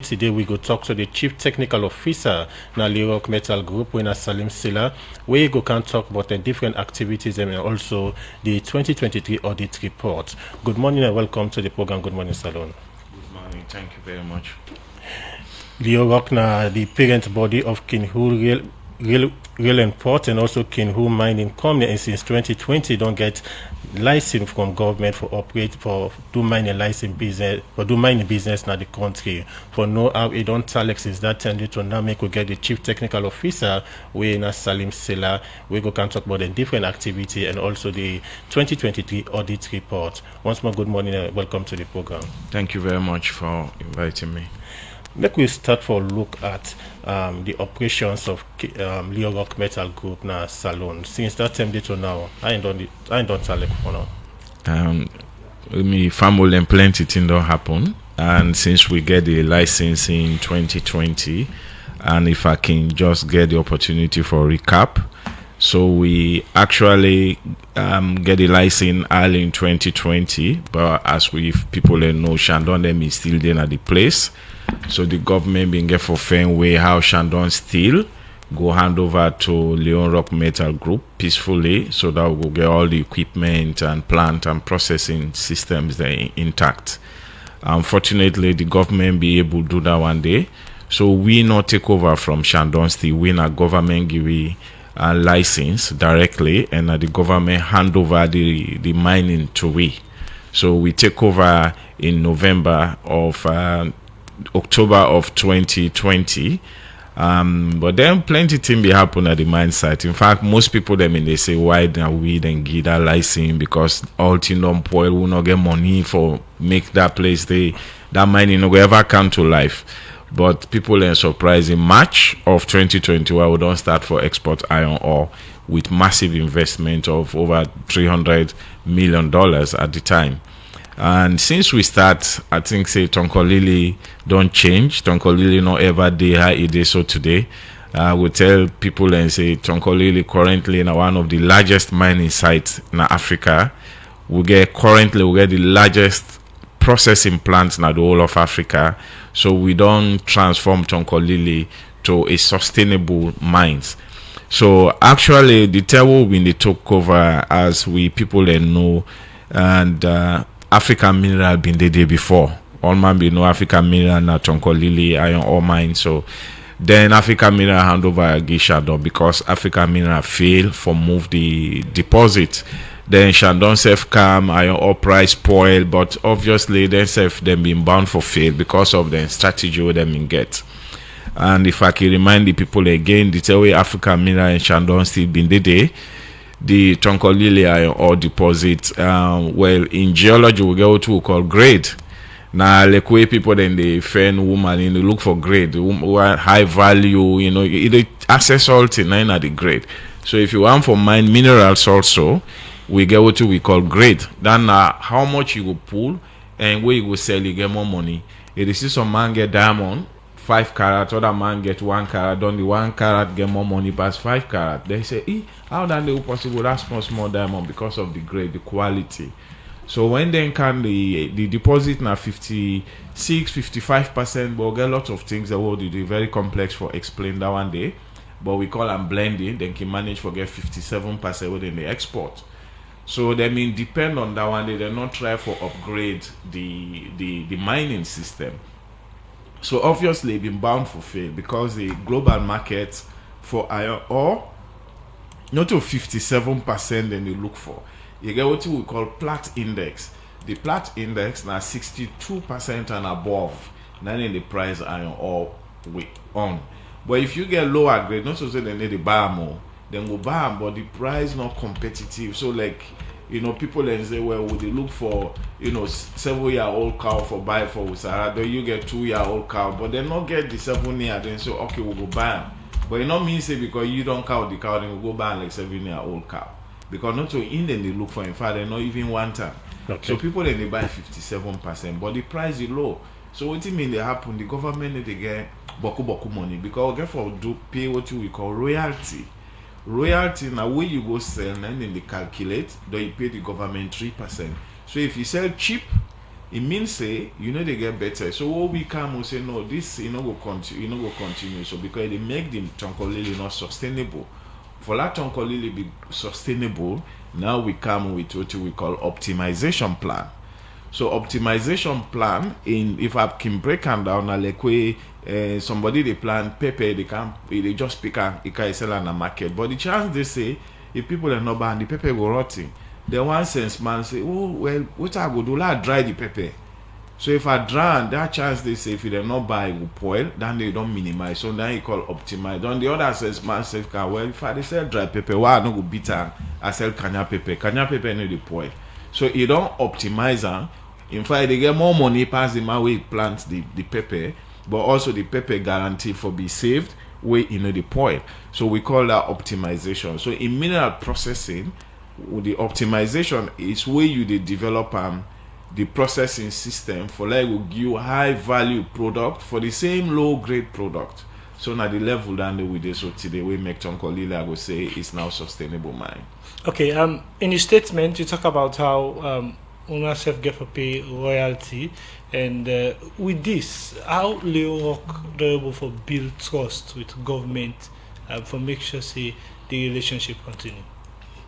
Today we go talk to the Chief Technical Officer na Leone Metal Group when Salim Silla. We go can talk about the different activities and also the 2023 audit report. Good morning and welcome to the program. Good morning, Salon. Good morning. Thank you very much. Leone na the parent body of Kinhu Rail and Port and also Kinhu Mining Company, and since 2020 don't get license from government for operate for do mining license business for do mining business in the country. For know how it don't tell since that time to now make we get the Chief Technical Officer we in Salim Silla. We go can talk about the different activity and also the 2023 audit report. Once more, good morning and welcome to the program. Thank you very much for inviting me. Let me start for a look at the operations of Leone Metal Group na Salon. Since that time to now, I ain't done tell for now. Me family and plenty things don't happen, and since we get the license in 2020, and if I can just get the opportunity for recap, so we actually get the license early in 2020, but as we people know, Shandon them is still there at the place. So the government been get for fair way how Shandon Steel go hand over to Leone Metal Group peacefully, so that we will get all the equipment and plant and processing systems there intact. Unfortunately, the government be able to do that one day, so we not take over from Shandon Steel. We not government give a license directly, and the government hand over the mining to we. So we take over in November of October of 2020, but then plenty things be happen at the mine site. In fact, most people they say why now we then get that license, because all thing don't spoil, we not get money for make that place that mining no go ever come to life. But people are surprised. In March of 2021, we don't start for export iron ore with massive investment of over $300 million at the time. And since we start, I think say Tonkolili don't change. Tonkolili not ever day how it is so today. We tell people and say Tonkolili currently in one of the largest mining sites in Africa. We get the largest processing plants in the whole of Africa. So we don't transform Tonkolili to a sustainable mines. So actually the table when they took over, as we people know, and African Mineral been the day before. All man be know African Mineral na Tonkolili iron ore mine. So then African Mineral hand over Shandon, because African Mineral fail for move the deposit. Then Shandon self come, iron ore price spoil, but obviously then self them been bound for fail because of the strategy where them in get. And if I can remind the people again, the way African Mineral and Shandon still been the day. The Tonkolili iron ore deposit, well, in geology we get what we call grade. Now, like way people then they find woman and they look for grade, high value, it access all to nine at the grade. So if you want for mine minerals also, we get what we call grade. Then how much you go pull and where you go sell, you get more money. If you see some man get diamond 5 carat, other man get 1 carat, then the 1 carat get more money past 5 carat. They say, how that they possible? That's small diamond because of the grade, the quality. So when then can the deposit now 55%, but get lots of things that will do very complex for explain that one day. But we call them blending, then can manage for get 57% within the export. So they mean depend on that one day, they not try for upgrade the mining system. So obviously it been bound for fail, because the global market for iron ore not to 57% than they look for. You get what we call Platts index. The Platts index now 62% and above. Then in the price iron ore we on. But if you get lower grade, not to say they need to buy more, then go buy them, but the price not competitive. So like, people then say, well, would they look for, 7-year-old cow for buy for Usara? Then you get 2-year-old cow, but they not get the 7 year. Then say, okay, we'll go buy them. But it not mean say because you don't count the cow, then we'll go buy like 7-year-old cow. Because not to in then they look for, in fact, they not even want time. Okay. So people then they buy 57%, but the price is low. So what it mean they happen? The government they get boku money, because get for do pay what we call royalty. Royalty now where you go sell, and then they calculate, then you pay the government 3%. So if you sell cheap, it means say they get better. So what we come and say no, this go continue, go continue. So because they make the tonkolili not sustainable. For that tonkolili be sustainable, now we come with what we call optimization plan. So optimization plan, in if I can break them down, like way somebody they plan pepper, they just pick and it can sell on the market. But the chance they say if people are not buying the pepper go rotting, then one sense man say, oh well, what I go do? Like dry the pepper. So if I dry, that chance they say if they not buy it will spoil, then they don't minimize. So then you call optimize. On the other sense man say, well, if I sell dry pepper, why I not go bitter? I sell kanya pepper. Kanya pepper no dey spoil. So you don't optimize them. In fact, they get more money pass the man way plant the pepper, but also the pepper guarantee for be saved way the spoil. So we call that optimization. So in mineral processing, the optimization is where you develop the processing system for like will give you high value product for the same low grade product. So now the level down with this, so today we make Tonkolili, I would say is now sustainable mine. Okay, in your statement you talk about how ownership get for pay royalty, and with this, how Leone they're able for build trust with government for make sure say the relationship continue.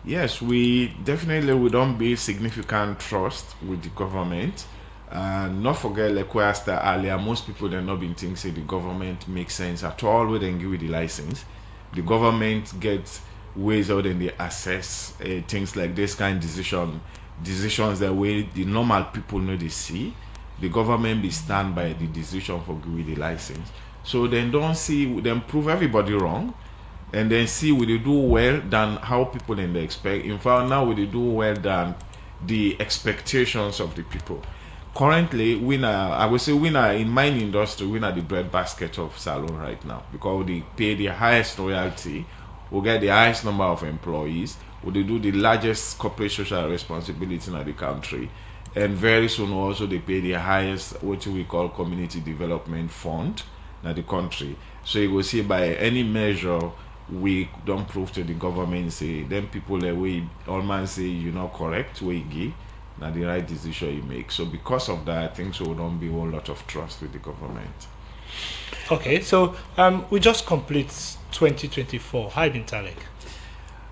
Yes, we don't build significant trust with the government. Not forget, like we asked earlier, most people they not been thinking say the government makes sense at all when they give you the license. The government gets ways how then they assess things like this kind of decisions that way the normal people know they see. The government be stand by the decision for giving the license. So then don't see them prove everybody wrong, and then see will they do well than how people then they expect. In fact, now will they do well than the expectations of the people. Currently, I would say in mining industry, we are the breadbasket of Salone right now because they pay the highest royalty, we get the highest number of employees, we do the largest corporate social responsibility in the country, and very soon also they pay the highest what we call community development fund in the country. So you will see by any measure we don't prove to the government say then people that we all man say you're not correct we give now the right decision you make. So because of that, I think so don't be a whole lot of trust with the government. Okay, so we just complete 2024. How been Talek?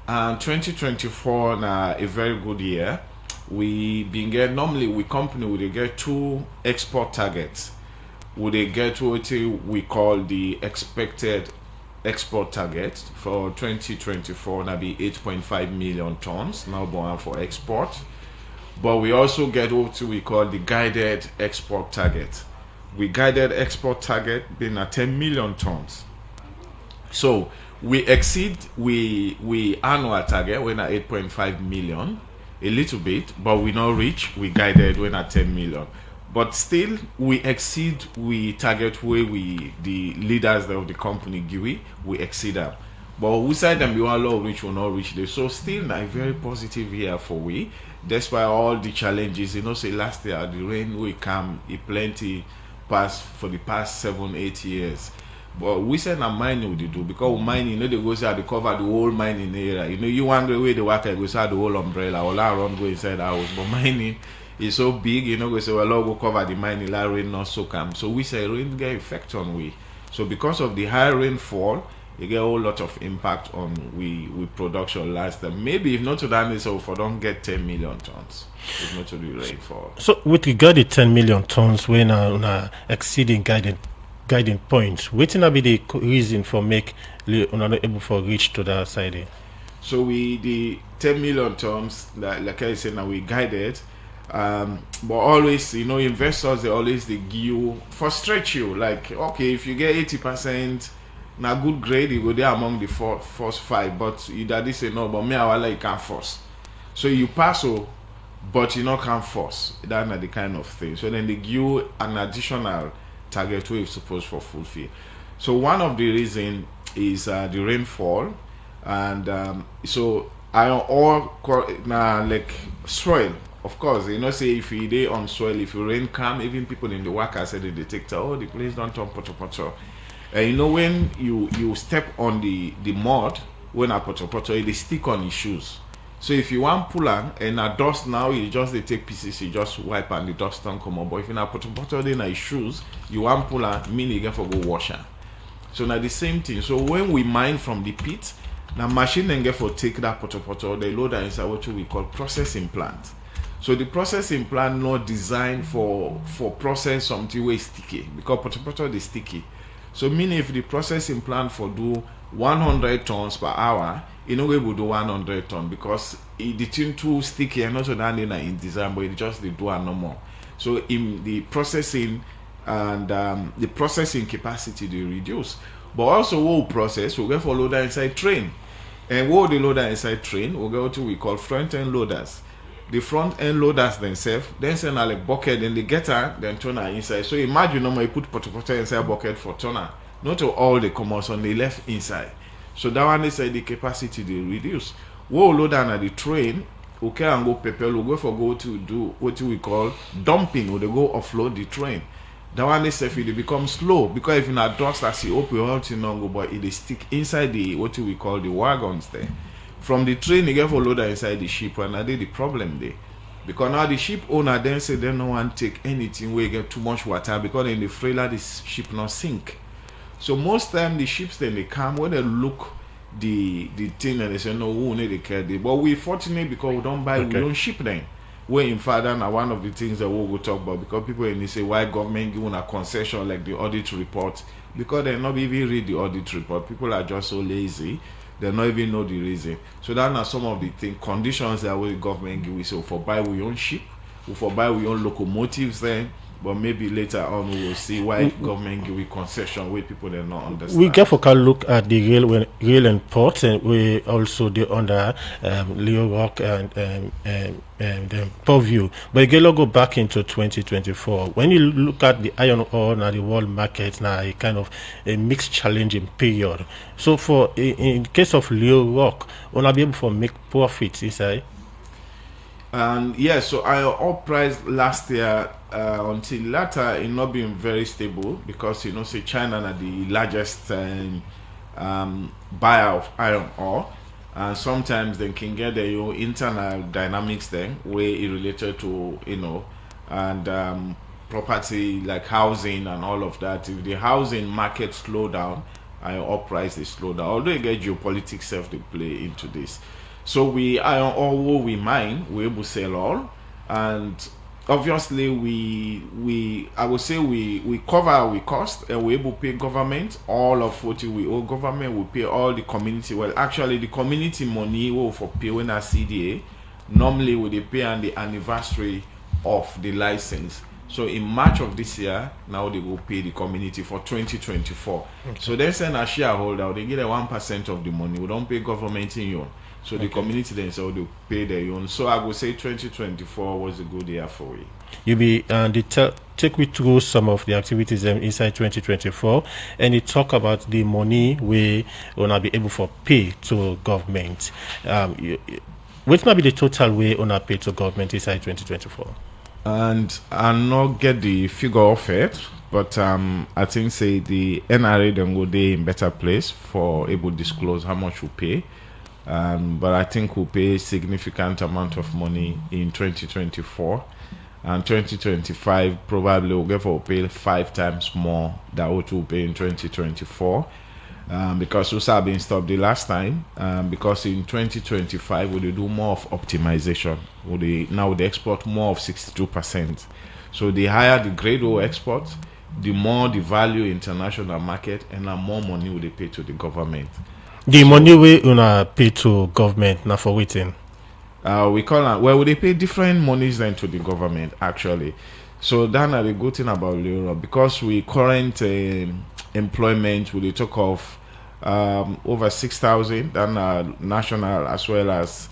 2024 now a very good year. We been get normally we company we get two export targets. Would they get what we call the expected export target for 2024 now be 8.5 million tons now born for export, but we also get what we call the guided export target. We guided export target being at 10 million tons. So we exceed we annual target when at 8.5 million a little bit, but we not reach we guided when at 10 million. But still, we exceed we target where we the leaders of the company give we exceed them. But we said them we want low reach will not reach this. So still a very positive year for we. Despite all the challenges, say last year the rain will come plenty past for the past 7-8 years. But we said na mining we do because mining, they go say they cover the whole mining area. You want the way the worker go say the whole umbrella all around go inside the house. But mining is so big, we say well go cover the mining, la rain not so come. So we say rain get effect on we. So because of the high rainfall, you get a whole lot of impact on we production last time. Maybe if not to that, so for don't get 10 million tons. If not to the rainfall. So with regard to 10 million tons, when exceeding guiding points, what will be the reason for make not able for reach to that side? So the 10 million tons, like I said, now we guided. But always, investors they always they give you frustrate you. Like okay, if you get 80%, now good grade, you go there among the first 5. But you daddy say no, but me I like you can't force. So you pass, but you not can't force. That's not the kind of thing. So then they give you an additional target where you're supposed for fulfill. So one of the reason is the rainfall, and so iron ore now like soil. Of course, say if you day on soil, if you rain come, even people in the worker said the detector, the place don't turn poto. And when you step on the mud, when a poto, it stick on your shoes. So if you want pull am and a dust now, you just they take pieces, you just wipe and the dust don't come up. But if you na poto in your shoes, you want pull am, mean you get for go wash am. So now the same thing. So when we mine from the pit, now machine then get for take that poto, they load that inside what we call processing plant. So the processing plant not designed for process something way sticky, because poto is sticky. So meaning if the processing plant for do 100 tons per hour, you know we will do 100 tons because the thing too sticky and also that in design, but it just they do no more. So in the processing and the processing capacity they reduce. But also we'll process, we'll get for loader inside train. And what the loader inside train, we'll go to we call front end loaders. The front end loaders themselves, then send a like bucket, then they get her, then turn her inside. So imagine you put poto inside bucket for turner. Not all the commerce on the left inside. So that one is the capacity they reduce. We'll load down at the train, okay, and go prepare, we'll go for go to do what we call dumping, or they go offload the train. That one is if it become slow, because if you not dust as you open all to go, but it stick inside the what we call the wagons there. From the train, you get for loader inside the ship, and that is the problem there. Because now the ship owner then say they don't want to take anything where you get too much water, because in the trailer the ship not sink. So most time the ships then they come when they look the thing and they say no, we need to care. But we fortunate because we don't buy, we don't ship them. Where in father now one of the things that we will talk about, because people when they say why government giving a concession like the audit report, because they not even read the audit report. People are just so lazy. They not even know the reason. So that are some of the conditions that we government give. We say for buy we own ship, we for buy we own locomotives then. But maybe later on we will see why government give we concession where people they not understand. We get for a look at the rail and ports, and we also the under Leone and the purview. But again, go back into 2024. When you look at the iron ore now the world market now, a kind of a mixed challenging period. So for in case of Leone, will not be able to make profits inside. And yeah, so our price last year until latter it not been very stable, because say China are the largest buyer of iron ore, and sometimes they can get their own internal dynamics then where it related to and property like housing and all of that. If the housing market slow down, iron ore price is slow down. Although you get geopolitics self they play into this. So we iron ore we mine, we able to sell all, and obviously I would say we cover our cost, and we able to pay government all of what we owe government. We pay all the community. Well, actually the community money we for pay when our CDA normally we they pay on the anniversary of the license. So in March of this year, now they will pay the community for 2024. Okay. So they send a shareholder, they get 1% of the money. We don't pay government in you. So the community themselves they pay their own. So I would say 2024 was a good year for we. You be take me through some of the activities inside 2024, and you talk about the money we will not be able to pay to government. What might be the total way on pay to government inside 2024? And I'll not get the figure of it, but I think say the NRA then go there in better place for able to disclose how much we pay. But I think we'll pay a significant amount of money in 2024, and 2025 probably will get for pay 5 times more than what we'll pay in 2024, because we have been stopped the last time, because in 2025 we do more of optimization. Now they export more of 62%. So the higher the grade we export, the more the value international market, and the more money will they pay to the government. The money we una pay to government now for waiting. We call it, well, they pay different monies than to the government actually. So that's the good thing about Leone, because we current employment we talk of over 6,000, then national as well as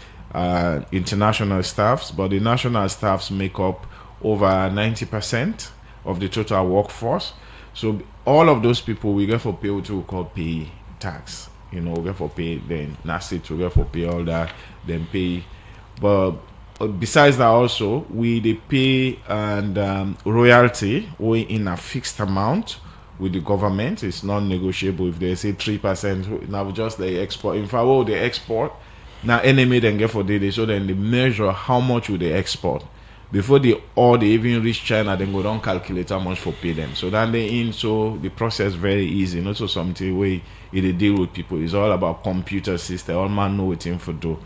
international staffs, but the national staffs make up over 90% of the total workforce. So all of those people we get for pay what we call pay tax. We get for pay, then nasty to get for pay all that, then pay. But besides that, also they pay and royalty we in a fixed amount with the government. It's non-negotiable. If they say 3%, now just they export. In fact, they export Now enemy then get for daily, so then they measure how much will they export before they even reach China. Then go down calculate how much for pay them. So then they in, so the process very easy. Not so something way it deal with people. It's all about computer system. All man know what him for do,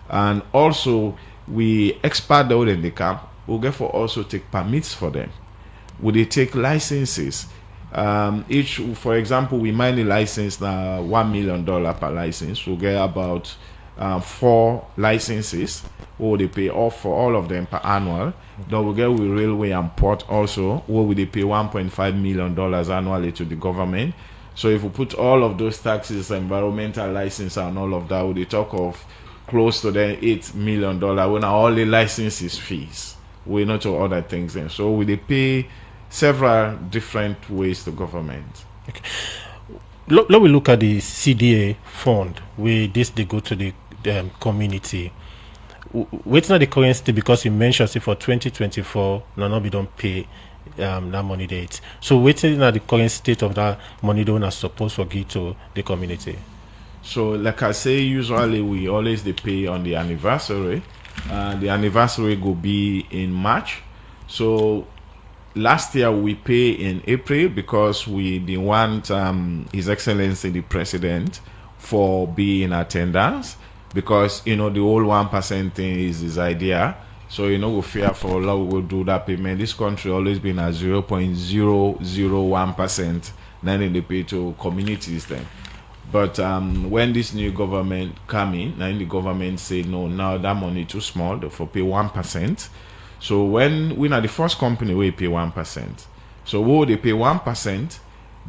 and also we expert the in the camp. We'll get for also take permits for them. Would they take licenses? Each, for example, we mine a license now $1 million per license. We'll get about 4 licenses. Or they pay off for all of them per annual. Then we get with railway and port also, where we they pay $1.5 million annually to the government. So if we put all of those taxes, environmental license and all of that, we talk of close to the $8 million when all the licenses fees. We not to other things then. So we they pay several different ways to government. Okay. Let we look at the CDA fund where this they go to the community. What's not the currency, because you mentioned for 2024 no we don't pay that money date. So waiting at the current state of that money don't are supposed to give to the community. So like I say, usually we always they pay on the anniversary. The anniversary will be in March. So last year we pay in April because we didn't want His Excellency the President for being in attendance, because the whole 1% thing is his idea. So we fear for law we will do that payment. This country always been at 0.001%. Then they pay to communities then. But when this new government come in, then the government say no, now that money too small, therefore pay 1%. So when we are the first company we pay 1%. So who they pay 1%,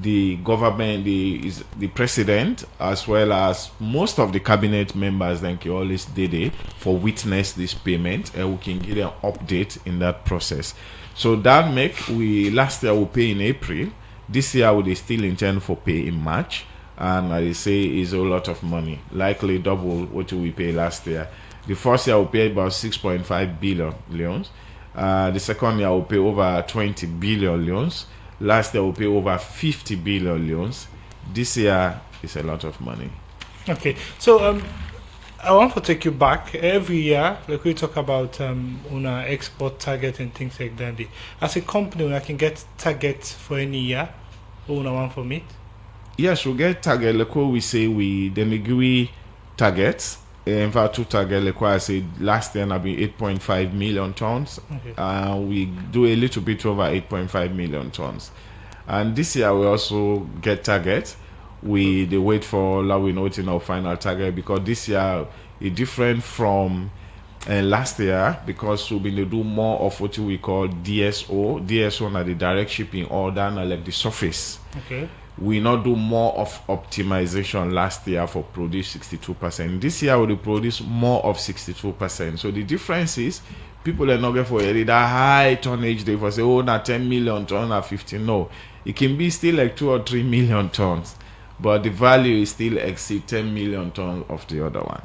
the government, the president, as well as most of the cabinet members, then can always did it for witness this payment, and we can get an update in that process. So that make we last year we pay in April. This year we still intend for pay in March. And I say is a lot of money, likely double what we pay last year. The first year we paid about 6.5 billion leons. The second year we pay over 20 billion leons. Last year we pay over 50 billion leons. This year is a lot of money. Okay, so I want to take you back. Every year, like we talk about on our export target and things like that. As a company, I can get targets for any year. Who want for me? Yes, we get target. Like what we say, we then agree targets. In fact, 2 targets. Like what I said, last year, I've been 8.5 million tons. Okay. We do a little bit over 8.5 million tons. And this year, we also get targets. They wait for we note in our final target, because this year is different from last year, because we've been to do more of what we call DSO. DSO are the direct shipping order, like the surface. Okay. We not do more of optimization last year for produce 62%. This year we produce more of 62%. So the difference is people are not going for that high tonnage. They for say, oh, not 10 million tons or 15. No, it can be still like 2 or 3 million tons, but the value is still exceed 10 million tons of the other one.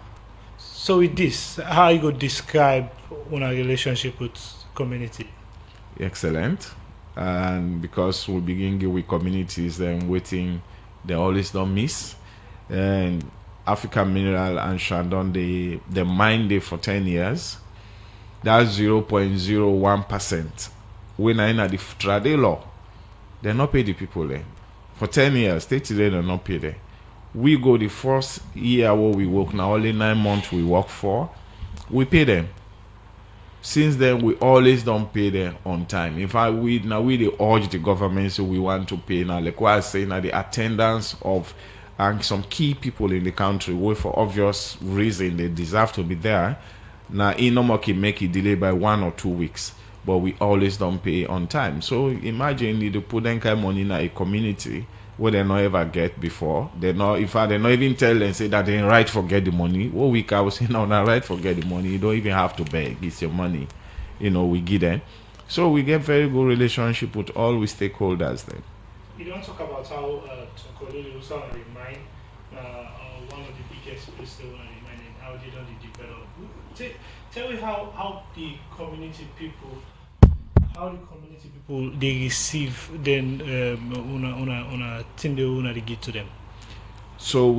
So with this, how you go describe our relationship with community? Excellent. And because we begin with communities, then waiting, they always don't miss. And African Mineral and Shandon, they mine there for 10 years. That's 0.01%. When I in the trade law, they not pay the people there. For 10 years, state today they not pay there. We go the first year where we work, now only 9 months we work for, we pay them. Since then, we always don't pay them on time. In fact, we they urge the government, so we want to pay now. Like what I say now, the attendance of some key people in the country, where for obvious reason they deserve to be there. Now, no more can make it delay by 1 or 2 weeks, but we always don't pay on time. So imagine you put that kind of money in a community where they not ever get before. They not, in fact, they not even tell and say that they right for get the money. What week I was saying, no, not right for get the money. You don't even have to beg. It's your money. We give them. So we get very good relationship with all we stakeholders then. You don't talk about how Tokololo, some of the mine, one of the biggest places they want to mine, and how they don't develop. Tell me how the community people they receive then on a thing they want to give to them. So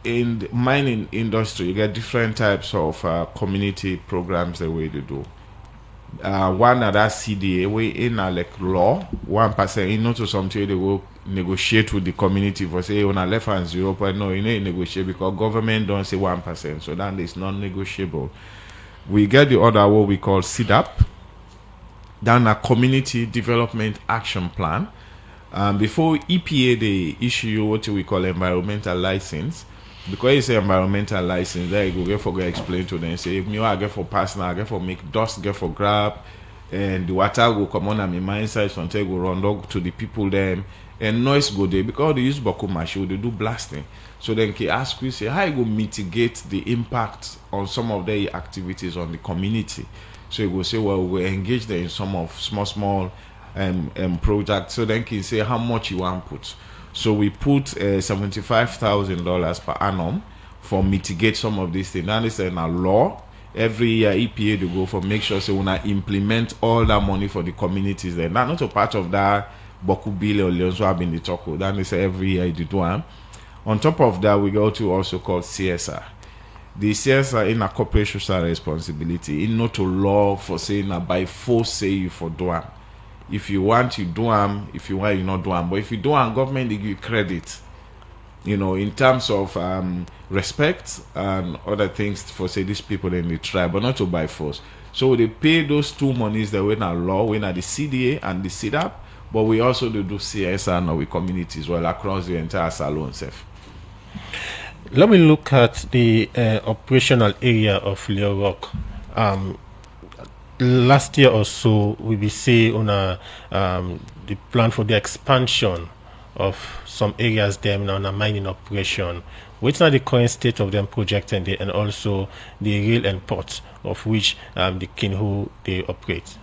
in the mining industry, you get different types of community programs the way to do. One of that CDA, we in like law, 1%, in not to something they will negotiate with the community for say on a left hand 0, but no, you need negotiate because government don't say 1%, so that is non-negotiable. We get the other what we call CDAP, then a community development action plan. Before EPA they issue what we call environmental license. Because it's an environmental license, there you go get for explain to them. Say, me I get for personal, I get for make dust, get for grab, and the water go come on and my mine side until go run dog to the people them, and noise go there because they use Baku machine, they do blasting. So then can ask you say how you go mitigate the impact on some of their activities on the community. So you go say, well, we engage them in some of small projects. So then can say how much you want put. So we put $75,000 per annum for mitigate some of these things. And it's in a law. Every year EPA to go for make sure so when I implement all that money for the communities there. That's not a part of that Boku bill or Leone have been the talk. That is every year you do one. On top of that, we go to also called CSR. The CSR in a corporate social responsibility. In not a law for saying by force say you for do one. If you want, you do them. If you want, you not do them. But if you do them, government they give you credit. You know, in terms of respect and other things for say these people in the tribe, but not to by force. So they pay those two monies that were in our law, when at the CDA and the CDAP, but we also do CSR now with communities well across the entire salon self. Let me look at the operational area of Leo Rock. Last year or so, we will see on the plan for the expansion of some areas them now on a mining operation. What's now the current state of them project and also the rail and port of which the Kinhu they operate?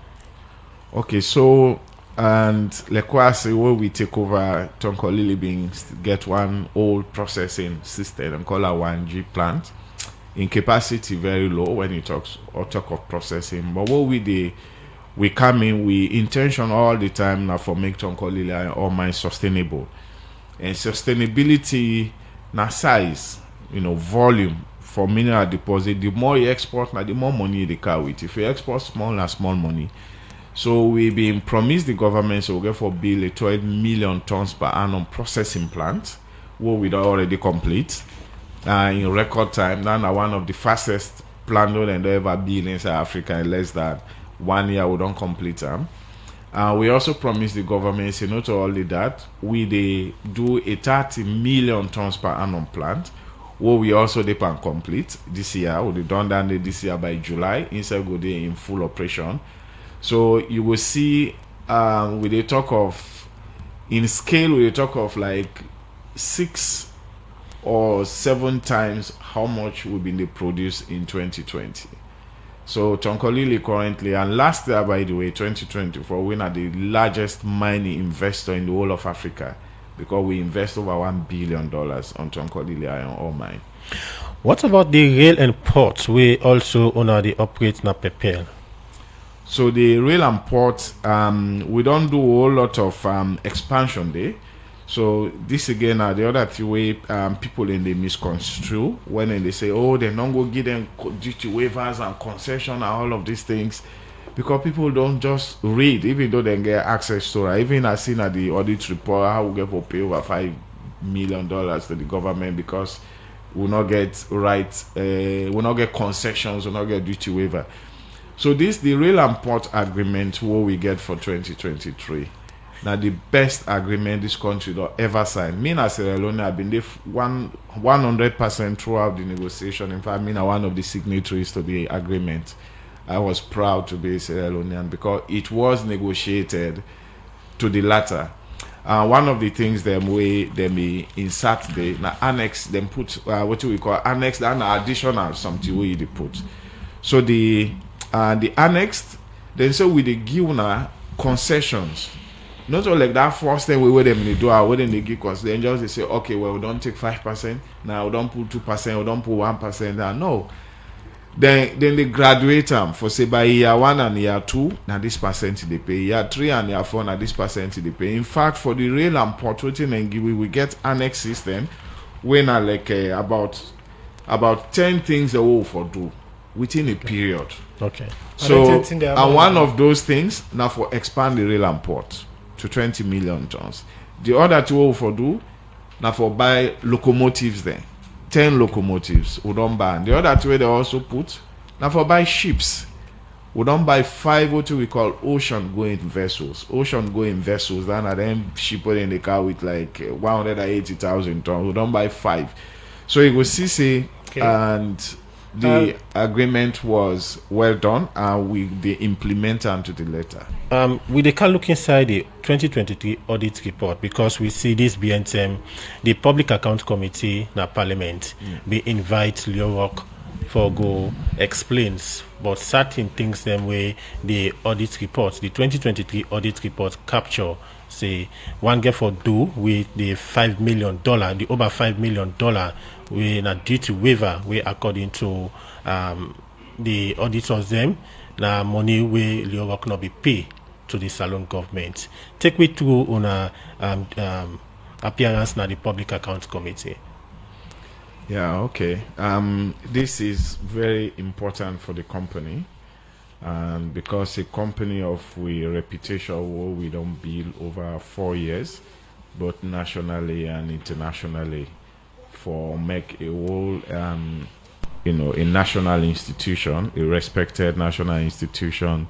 Okay, so and like I say, when we take over Tonkolili being get one old processing system and call our 1G plant. In capacity very low when you talk of processing, but what we come in, we intention all the time now for make Tonkolili or mine sustainable, and sustainability na size, volume for mineral deposit. The more you export, now the more money they carry with. If you export small, na small money. So we been promised the government so we get for build a 12 million tons per annum processing plant, what we already complete. In record time, now one of the fastest plant and ever built in South Africa in less than 1 year we don't complete them. We also promised the government, say not only that, we do a 30 million tons per annum plant, what we also can complete this year. We done that this year by July, inside go there in full operation. So you will see with the talk of in scale, we talk of like 6 or 7 times how much will be produced in 2020. So Tonkolili currently, and last year by the way, 2024, we are the largest mining investor in the whole of Africa because we invest over $1 billion on Tonkolili iron ore mine. What about the rail and ports? We also own the operate na Pepel. So the rail and port, we don't do a whole lot of expansion there. So this again are the other two way people in the misconstrue when they say, oh, they don't go give them duty waivers and concession and all of these things, because people don't just read, even though they get access to it. Even I seen at the audit report how we get for pay over $5 million to the government because we not get we not get concessions, we not get duty waiver. So this the rail and port agreement what we get for 2023. Now the best agreement this country will ever sign. Me and Sierra Leone have been there 100% throughout the negotiation. In fact, me are one of the signatories to the agreement. I was proud to be Sierra Leonean because it was negotiated to the latter. One of the things them insert the now annex them put what we call annex and additional something we they put. So the annexed then so with the given concessions. Not all like that first thing we were them they do our they give us. Then just they say, okay, well we don't take 5%, now we don't put 2%, we don't put 1%. No. Then they graduate them for say by year 1 and year 2, now this percentage they pay. Year 3 and year 4, now this percentage they pay. In fact, for the rail and port waiting and give we get annex system when I like about 10 things they will for do within a period. Okay. So And they are and not- one of those things now for expand the rail and port to 20 million tons. The other two will for do now for buy locomotives then. 10 locomotives we don't buy. The other two they also put now for buy ships. We don't buy 5 what we call ocean going vessels. Ocean going vessels, then are them ship in the car with like 180,000 tons. We don't buy 5. So you will see say Okay. and the agreement was well done and they implement unto the letter. We they can look inside the 2023 audit report because we see this BNTM, the Public Account Committee, na Parliament, we invite Leo Rock for go explains, but certain things them way the audit report, the 2023 audit report capture say one get for do with the $5 million, the over $5 million we na duty waiver we according to the auditors them na money we Leo Rock not be pay to the Salon government. Take me through on a appearance na the Public Account Committee. Yeah, okay. This is very important for the company, and because a company of we reputation we don't build over 4 years, both nationally and internationally, for make a whole a national institution, a respected national institution,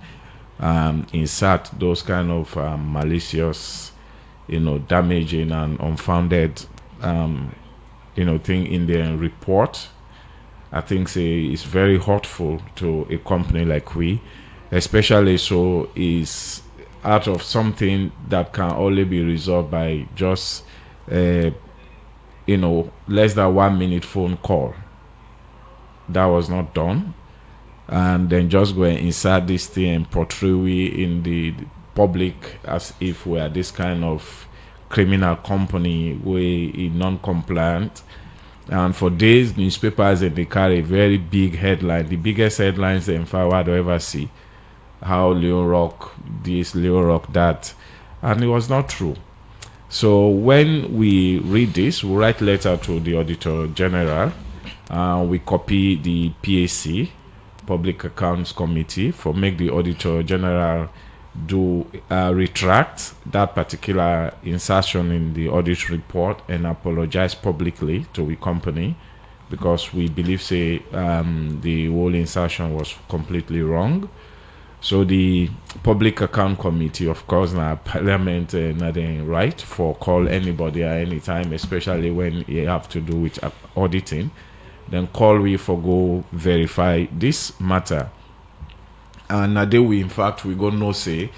insert those kind of malicious, damaging and unfounded thing in their report. I think say it's very hurtful to a company like we, especially so is out of something that can only be resolved by just less than 1 minute phone call. That was not done, and then just go and insert this thing and portray we in the public as if we are this kind of criminal company, we non-compliant. And for days, newspapers they carry a very big headline, the biggest headlines in forward I ever see. How Leo Rock this, Leo Rock that, and it was not true. So when we read this, we write letter to the Auditor General. We copy the PAC, Public Accounts Committee, for make the Auditor General do retract that particular insertion in the audit report and apologize publicly to the company, because we believe say the whole insertion was completely wrong. So the Public Account Committee, of course, now Parliament nothing right for call anybody at any time, especially when you have to do with auditing. Then call we for go verify this matter. And now we in fact we go no say,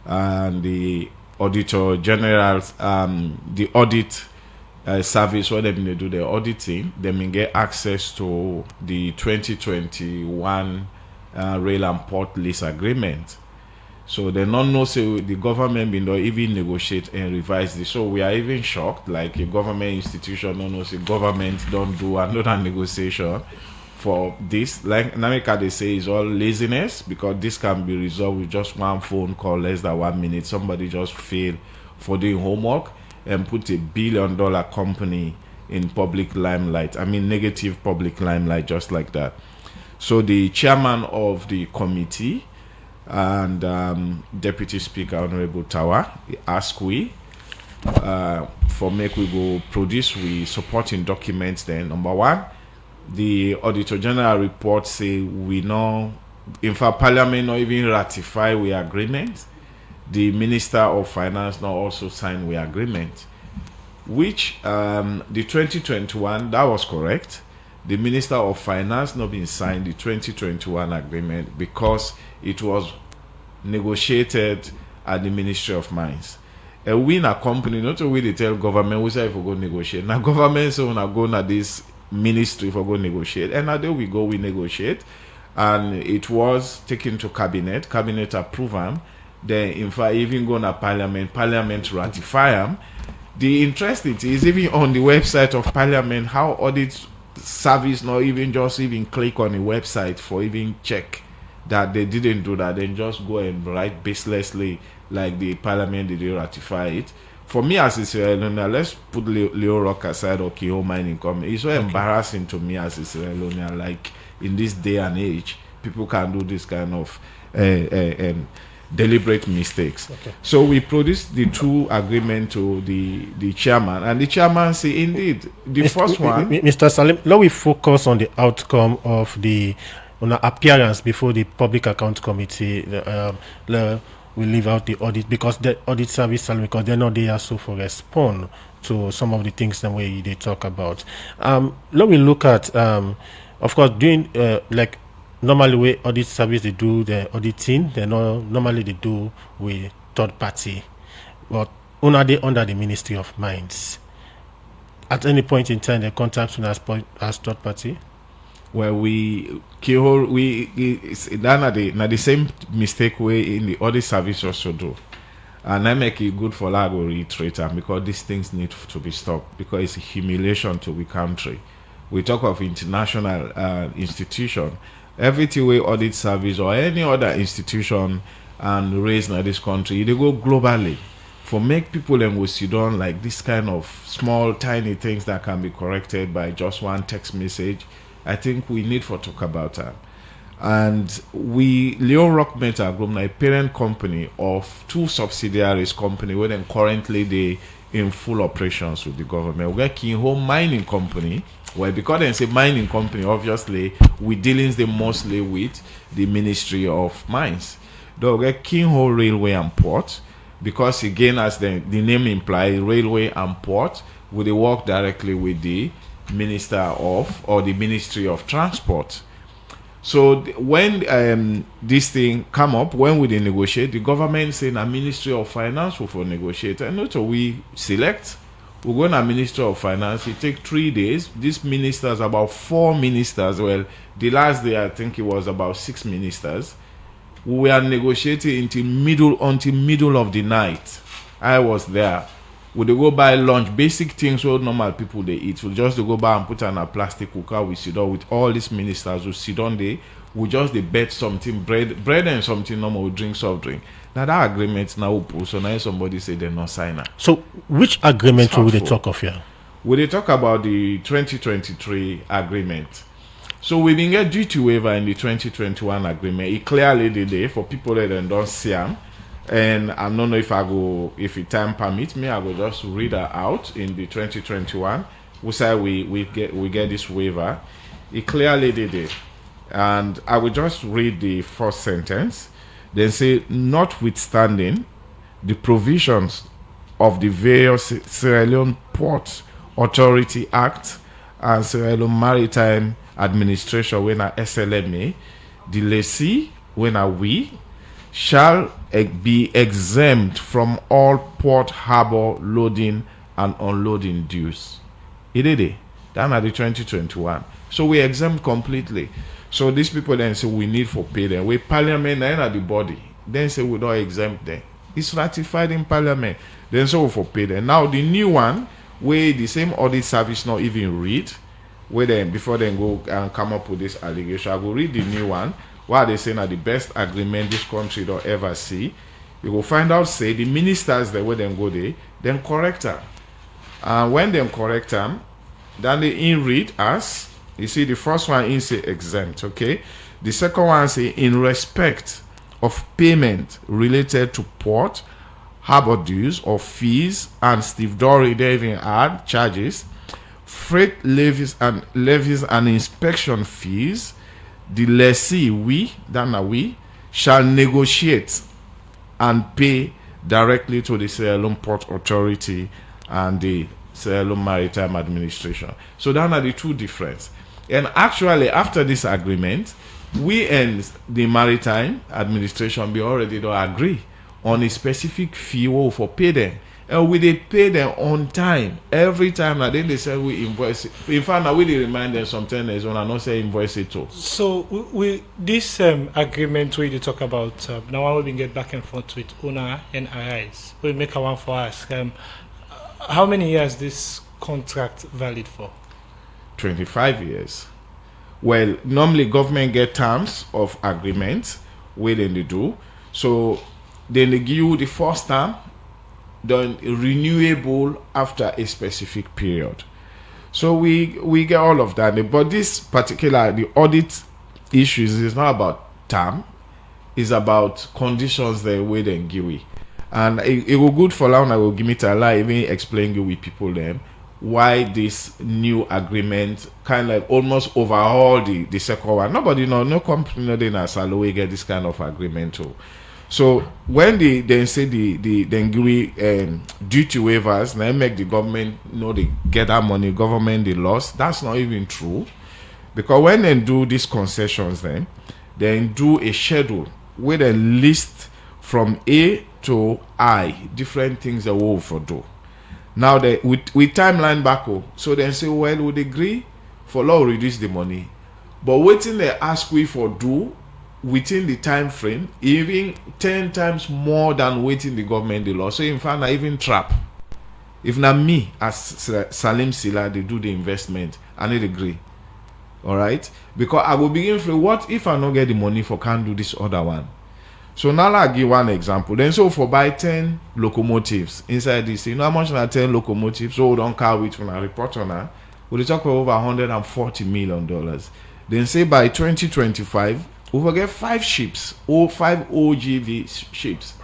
and the Auditor General, the audit service, what they do the auditing, they may get access to the 2021 rail and port lease agreement. So they don't know say the government will not even negotiate and revise this. So we are even shocked, like a government institution don't know say government don't do another negotiation for this. Like in America they say it's all laziness, because this can be resolved with just one phone call, less than 1 minute. Somebody just fail for doing homework and put $1 billion company in public limelight. I mean negative public limelight, just like that. So the chairman of the committee and Deputy Speaker Honorable Tawa ask we for make we go produce we supporting documents. Then number one, the Auditor General report say we know, in fact Parliament not even ratify we agreement. The Minister of Finance not also sign we agreement, which the 2021 that was correct. The Minister of Finance not been signed the 2021 agreement because it was negotiated at the Ministry of Mines. And we in a company, not only they tell government we say if we go negotiate. Now government say we go na this ministry for go negotiate. And now there we go, we negotiate. And it was taken to cabinet. Cabinet approve them. Then in fact even go na parliament ratify them. The interesting thing is even on the website of Parliament, how audit service not even click on the website for even check that they didn't do that. Then just go and write baselessly like the Parliament did ratify it. for me as a Sierra Leonean, let's put Leo Rock aside or Kio Mining Company. It's so embarrassing to me as a Sierra Leonean, like in this day and age, people can do this kind of deliberate mistakes. So we produced the two agreement to the chairman, and the chairman say indeed the first one. Mr. Salim, now we focus on the outcome of the appearance before the Public Account Committee. We leave out the audit because the audit service, because they're not there so for respond to some of the things the way they talk about. Let me look at of course doing like normally way audit service they do the auditing, they normally they do with third party, but they under the Ministry of Mines. At any point in time they contact us as third party. Well, it's the same mistake way in the audit service also do, and I make it good for Lago reiterate because these things need to be stopped because it's a humiliation to the country. We talk of international institution, everything way audit service or any other institution and raised in this country, they go globally for make people and we sit down like this kind of small tiny things that can be corrected by just one text message. I think we need to talk about that. And Leone Rock Metal Group, a parent company of two subsidiaries company where then currently they in full operations with the government. We got Kinho Mining Company, where because they say mining company, obviously we dealings them mostly with the Ministry of Mines. Though we got Kinho Railway and Port, because again as the name implies, railway and port, we work directly with the Minister of or the Ministry of Transport. So when this thing come up, when we negotiate, the government saying a Ministry of Finance will negotiate, and not we select. We go to Ministry of Finance. It take 3 days. These ministers, about 4 ministers. Well, the last day I think it was about 6 ministers. We were negotiating until middle of the night. I was there. We go buy lunch, basic things what normal people they eat. We just go buy and put on a plastic cooker. We sit down with all these ministers. We sit down there. We just they bet something bread and something normal. We drink soft drink. Now that agreement now so now somebody say they're not signing. So which agreement will they talk of here? Will they talk about the 2023 agreement? So we didn't get duty waiver in the 2021 agreement. It clearly did there for people that don't see them. And I don't know if it time permits me, I will just read her out in the 2021. We say we get this waiver. It clearly did it. And I will just read the first sentence. Then say, notwithstanding the provisions of the various Sierra Leone Port Authority Act and Sierra Leone Maritime Administration when a SLMA, the lessee when a we shall be exempt from all port harbor loading and unloading dues. It did it. That's the 2021. So we exempt completely. So these people then say we need for pay them. We parliament and the body. Then say we don't exempt them. It's ratified in parliament. Then so we for pay them. Now the new one, where the same audit service not even read, where then before they go and come up with this allegation, I will read the new one. What they saying are the best agreement this country don't ever see. You will find out say the ministers that where them go there, then correct them. And when them correct them, then they in read as you see the first one in say exempt, okay? The second one say in respect of payment related to port, harbor dues or fees, and Steve Dory they even add charges, freight levies and inspection fees. The lessee we shall negotiate and pay directly to the Sierra Leone Port Authority and the Sierra Leone Maritime Administration. So that are the two differences. And actually after this agreement, we and the Maritime Administration we already don't agree on a specific fee for pay them. And we they pay them on time every time. And then they say we invoice it. In fact, now we they remind them sometimes there's one and not say invoice it too. So we this agreement we talk about now we can get back and forth with owner and RIs. We make a one for us. How many years this contract valid for? 25 years. Well, normally government get terms of agreement where then they do. So then they give you the first term done renewable after a specific period. So we get all of that. But this particular, the audit issues is not about term, it's about conditions the way they give it. And it will good for now. I will give it a lie, even explain you with people them why this new agreement kind of like almost overhaul the second one. Nobody know, no company no they na Salo get this kind of agreement too. So when they then say the duty waivers, they make the government they get that money, government they lost. That's not even true, because when they do these concessions, then they do a schedule where they list from A to I different things they will for do. Now they with timeline back, so they say, well, would agree for law reduce the money, but waiting they ask we for do within the time frame, even 10 times more than waiting the government the law. So in fact, I even trap. If not me as Salim Sila, they do the investment, I need agree. All right, because I will begin for what if I not get the money for can't do this other one. So now I give one example. Then so for buy 10 locomotives inside this, you know how much na 10 locomotives? So we don't car which when I report on that, we talk about over $140 million. Then say by 2025, we will get 5 ships or 5 OGV ships.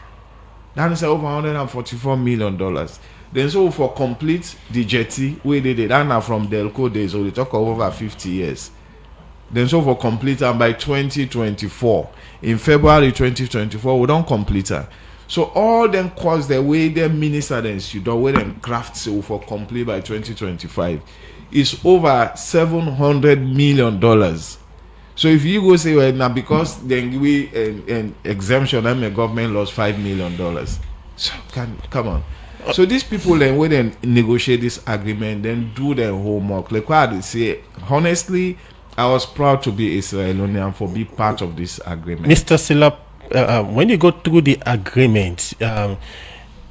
That is over $144 million. Then so for complete the jetty, we did it. And from Delco days, so we talk over 50 years. Then so for complete and by 2024, in February 2024, we don't complete her. So all them costs the way them minister then you do way them craft so for complete by 2025 is over $700 million. So if you go say well now because then we an exemption and the government lost $5 million. So come on. So these people then when they negotiate this agreement, then do their homework. Like what they say, honestly, I was proud to be Israelian for being part of this agreement. Mr. Sila, when you go through the agreement,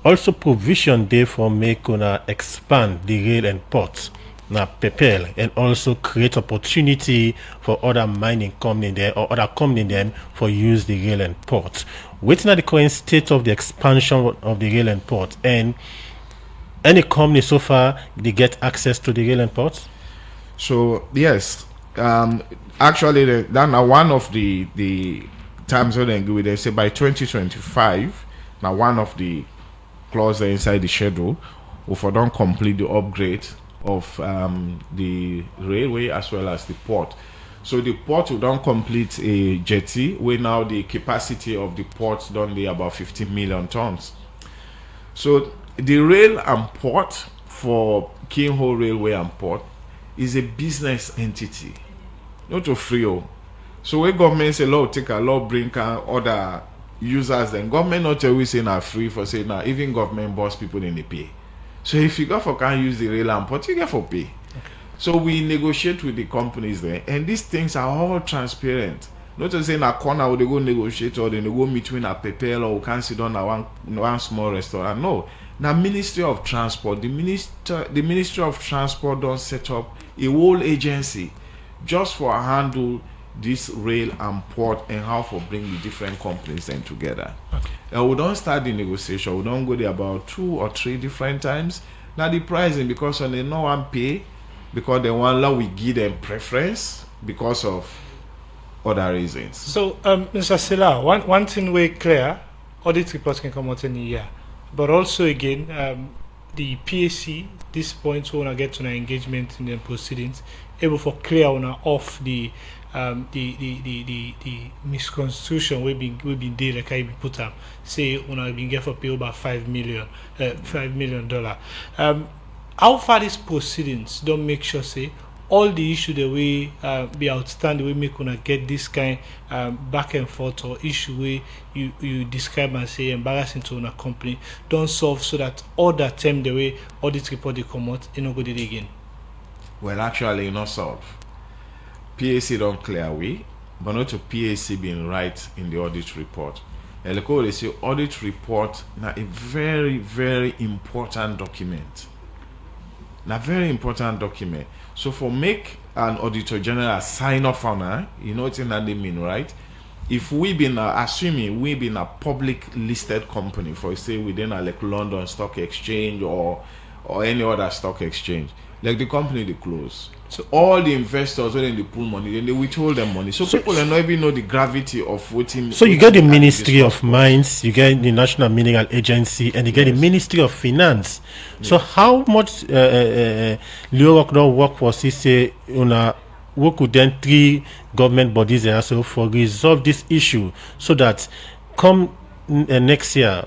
also provision there for make una expand the rail and ports na prepare and also create opportunity for other mining company there or other company then for use the rail and port. Waiting at the current state of the expansion of the rail and port, and any company so far they get access to the rail and port? So yes, actually that now one of the times when they say by 2025. Now one of the clauses inside the schedule, if I don't complete the upgrade of the railway as well as the port. So the port will don't complete a jetty where now the capacity of the port don't be about 50 million tons. So the rail and port for King Hole Railway and Port is a business entity, not a free. So when government say law take a law bring other users, then government not always say na free for say now even government boss people in the pay. So if you go for can't use the rail and port, you get for pay. Okay. So we negotiate with the companies there, and these things are all transparent. Not to say in a corner where they go negotiate or they go between a PPL or we can sit down at one small restaurant. No. Now Ministry of Transport, the Ministry of Transport don't set up a whole agency just for handle this rail and port and how for bring the different companies then together. Okay. And we don't start the negotiation. We don't go there about 2 or 3 different times. Now the pricing, because when they no one pay, because they want law we give them preference because of other reasons. So Mr. Sila, one thing we clear, audit reports can come out in a year. But also again, the PAC, this point we want to get to an engagement in the proceedings, able for clear on off the misconstitution we been there like I be put up say when I been get for pay over $5 million. How far these proceedings don't make sure say all the issue that we be outstanding we make gonna get this kind back and forth or issue way you describe and say embarrassing to a company don't solve so that all that time the way audit report they come out you know go did again. Well, actually not solve. PAC don't clear away, but not to PAC being right in the audit report. And they say audit report now a very, very important document. Now very important document. So for make an auditor general sign off on her, you know what that they mean, right? if we been assuming we been a public listed company, for say within a like London Stock Exchange or any other stock exchange, like the company they close. So all the investors when they pull money, then they withhold them money. So people don't even know the gravity of waiting. So you get the Ministry of Mines, you get the National Mineral Agency, and you get the Ministry of Finance. So how much Leone don't work for CC work with then 3 government bodies and also for resolve this issue so that come next year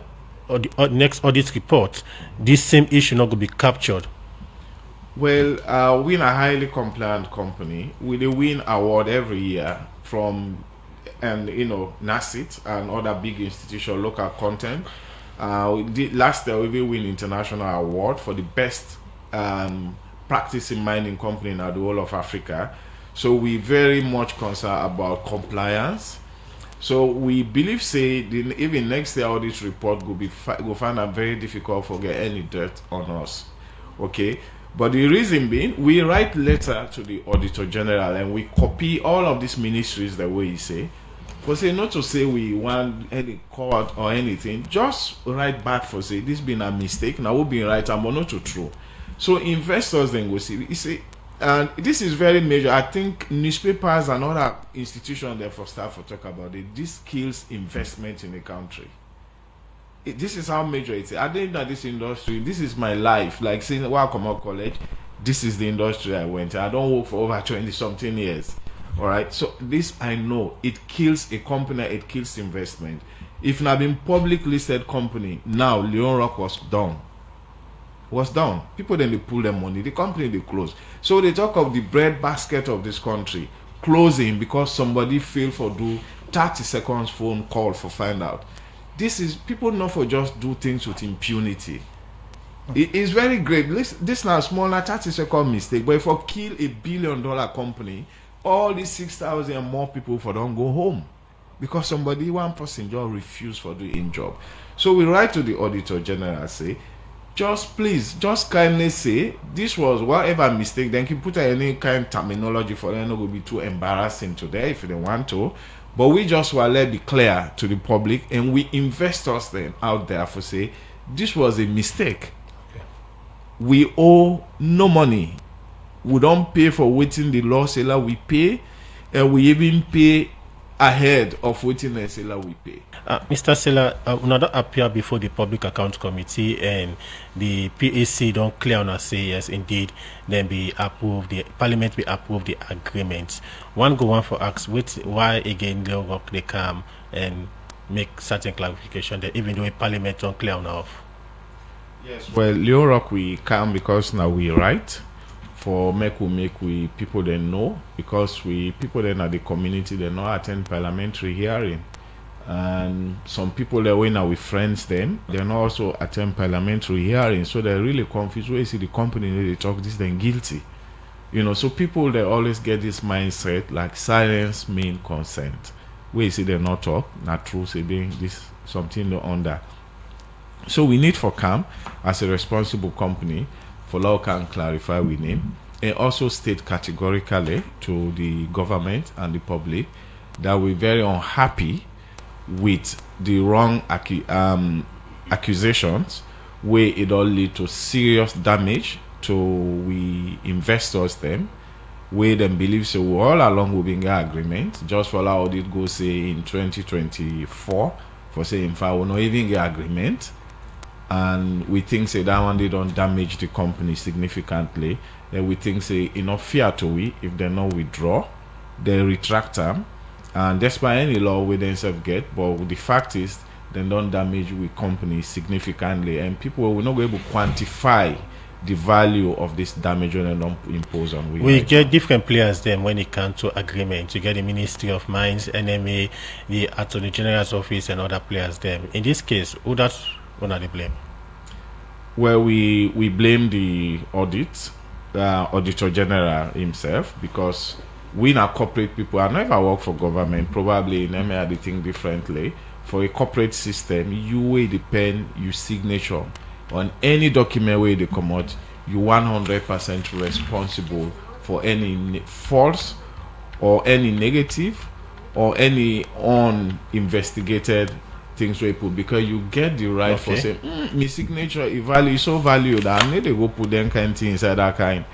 or the next audit report, this same issue not going to be captured? Well, we are a highly compliant company. We win award every year from NACIT and other big institutional local content. Last year we win international award for the best practicing mining company in the whole of Africa. So we very much concerned about compliance. So we believe even next year audit report will find it very difficult to get any dirt on us. Okay. But the reason being, we write letter to the Auditor General and we copy all of these ministries the way you say. For say not to say we want any court or anything, just write back for say this been a mistake. Now we'll be right and not to true. So investors then go see. You see, and this is very major. I think newspapers and other institutions therefore start to talk about it. This kills investment in the country. This is how major it is. I think that this industry, this is my life. Like since when I come out of college, this is the industry I went. I don't work for over 20-something years. All right. So this I know it kills a company. It kills investment. If not been public listed company, now Leone Rock was done. People then they pull their money. The company they close. So they talk of the bread basket of this country closing because somebody failed for do 30 seconds phone call for find out. This is people not for just do things with impunity. It is very great. This now small 30-second mistake, but if I kill $1 billion company, all these 6,000 and more people for don't go home because one person just refused for doing job. So we write to the Auditor General say, just kindly say this was whatever mistake. Then you put any kind of terminology for them. Not going to be too embarrassing today if they want to. But we just want to let it clear to the public and we investors then out there for say this was a mistake. Okay. We owe no money. We don't pay for waiting the law seller we pay, and we even pay ahead of waiting the seller we pay. Mr. Seller, not appear before the Public Account Committee and the PAC don't clear on us say yes indeed, then be approved, the Parliament will approve the agreement. One for ask why again Leone Rock they come and make certain clarification that even though the Parliament don't clear on off. Yes. Well, Leone Rock we come because now we write for make we people they know because we people then at the community they not attend parliamentary hearing. And some people that when we friends them, they not also attend parliamentary hearings, so they're really confused. Where you see the company they talk this then guilty, so people they always get this mindset like silence mean consent. Where you see they not talk, not true, say being this something no under. So we need for CAM as a responsible company for law can clarify with name and also state categorically to the government and the public that we're very unhappy with the wrong accusations where it all lead to serious damage to we investors them where them believe so all along we've been agreement just for our audit go say in 2024 for say in fact we'll not even get agreement and we think say that one they don't damage the company significantly then we think say enough fear to we if they not withdraw they retract them. And despite any law we themselves get, but the fact is they don't damage with companies significantly, and people will not be able to quantify the value of this damage when they don't impose on. We get different players then when it comes to agreement. You get the Ministry of Mines, NMA, the Attorney General's office, and other players. Then in this case, who that's one of the blame? Well, we blame the Auditor General himself because. We are corporate people. I never work for government. Probably in MA they think differently. For a corporate system, you will depend your signature on any document where they come out. You 100% responsible for any false or any negative or any uninvestigated things we put, because you get the right for saying my signature is so valued that I need to go put them kind of thing inside that kind.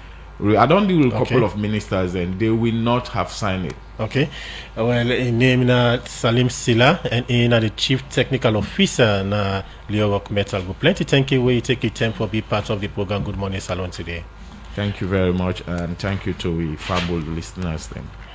I don't deal with a couple of ministers and they will not have signed it. Okay. Well, in name na Salim Silla and in the Chief Technical Officer na Leo Rock Metal Group. Plenty thank you. We take your time for be part of the program. Good morning, Salon today. Thank you very much, and thank you to the fabulous listeners then.